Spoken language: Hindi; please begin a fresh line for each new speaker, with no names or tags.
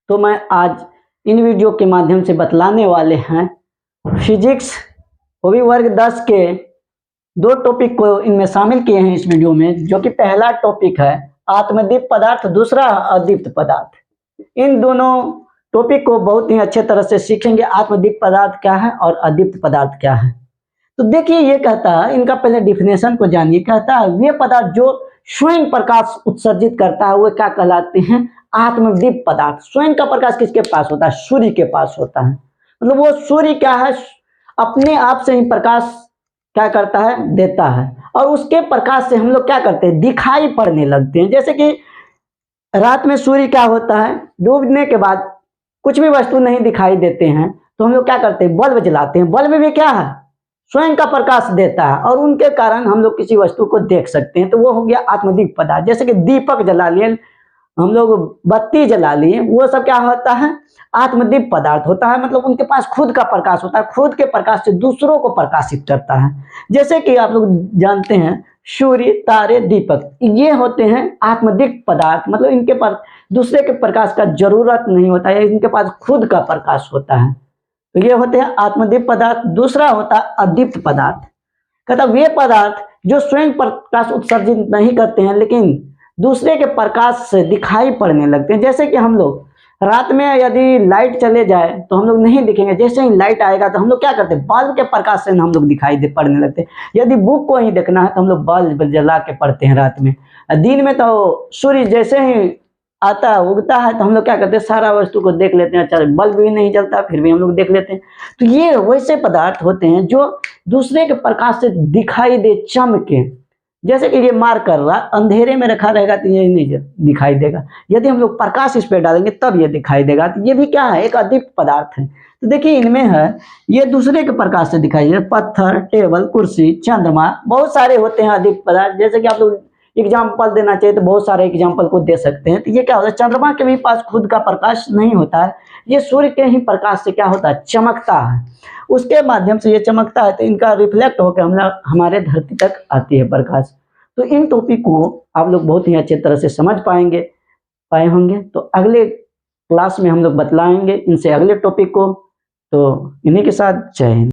तो मैं आज इन वीडियो के माध्यम से बतलाने वाले हैं फिजिक्स वो भी वर्ग 10 के दो टॉपिक को इनमें शामिल किए हैं इस वीडियो में, जो कि पहला टॉपिक है आत्मदीप्त पदार्थ, दूसरा अदीप्त पदार्थ। इन दोनों टॉपिक को बहुत ही अच्छे तरह से सीखेंगे। आत्मदीप्त पदार्थ क्या है और अदीप्त पदार्थ क्या है। तो देखिए, ये कहता है, इनका पहले डिफिनेशन को जानिए। कहता है वे पदार्थ जो स्वयं प्रकाश उत्सर्जित करता है वो क्या कहलाते हैं? आत्मदीप्त पदार्थ। स्वयं का प्रकाश किसके पास होता है? सूर्य के पास होता है। मतलब वो सूर्य क्या है, अपने आप से ही प्रकाश क्या करता है, देता है, और उसके प्रकाश से हम लोग क्या करते हैं, दिखाई पड़ने लगते हैं। जैसे कि रात में सूर्य क्या होता है, डूबने के बाद कुछ भी वस्तु नहीं दिखाई देते हैं तो हम लोग क्या करते हैं, बल्ब जलाते हैं। बल्ब भी क्या है, स्वयं का प्रकाश देता है, और उनके कारण हम लोग किसी वस्तु को देख सकते हैं। तो वो हो गया आत्मदीप्त पदार्थ। जैसे कि दीपक जला लिए, हम लोग बत्ती जला लिए, वो सब क्या होता है, आत्मदीप्त पदार्थ होता है। मतलब उनके पास खुद का प्रकाश होता है, खुद के प्रकाश से दूसरों को प्रकाशित करता है। जैसे कि आप लोग जानते हैं सूर्य, तारे, दीपक, ये होते हैं आत्मदीप्त पदार्थ। मतलब इनके पास दूसरे के प्रकाश का जरूरत नहीं होता है, इनके पास खुद का प्रकाश होता है। तो ये होते हैं आत्मदीप्त पदार्थ। दूसरा होता है अदीप्त पदार्थ। कहता वे पदार्थ जो स्वयं प्रकाश उत्सर्जित नहीं करते हैं लेकिन दूसरे के प्रकाश से दिखाई पड़ने लगते हैं। जैसे कि हम लोग रात में यदि लाइट चले जाए तो हम लोग नहीं दिखेंगे, जैसे ही लाइट आएगा तो हम लोग क्या करते हैं, बल्ब के प्रकाश से हम लोग दिखाई दे पड़ने लगते हैं। यदि बुक को ही देखना है तो हम लोग बल्ब जला के पढ़ते हैं रात में। दिन में तो सूर्य जैसे ही आता है, उगता है, तो हम लोग क्या करते हैं, सारा वस्तु को देख लेते हैं। अच्छा, बल्ब भी नहीं जलता फिर भी हम लोग देख लेते हैं। तो ये वैसे पदार्थ होते हैं जो दूसरे के प्रकाश से दिखाई दे, चमके। जैसे कि ये मार कर रहा, अंधेरे में रखा रहेगा तो ये नहीं दिखाई देगा, यदि हम लोग प्रकाश इस पर डालेंगे तब ये दिखाई देगा। तो ये भी क्या है, एक अदीप्त पदार्थ है। तो देखिए इनमें है, ये दूसरे के प्रकाश से दिखाई दे, पत्थर, टेबल, कुर्सी, चंद्रमा, बहुत सारे होते हैं अदीप्त पदार्थ। जैसे कि आप लोग एग्जाम्पल देना चाहिए तो बहुत सारे एग्जाम्पल को दे सकते हैं। तो ये क्या होता है, चंद्रमा के भी पास खुद का प्रकाश नहीं होता है, ये सूर्य के ही प्रकाश से क्या होता है, चमकता है। उसके माध्यम से ये चमकता है तो इनका रिफ्लेक्ट होकर हमारे धरती तक आती है प्रकाश। तो इन टॉपिक को आप लोग बहुत ही अच्छे तरह से समझ पाए होंगे। तो अगले क्लास में हम लोग बतलाएंगे इनसे अगले टॉपिक को। तो इन्हीं के साथ जय हिंद।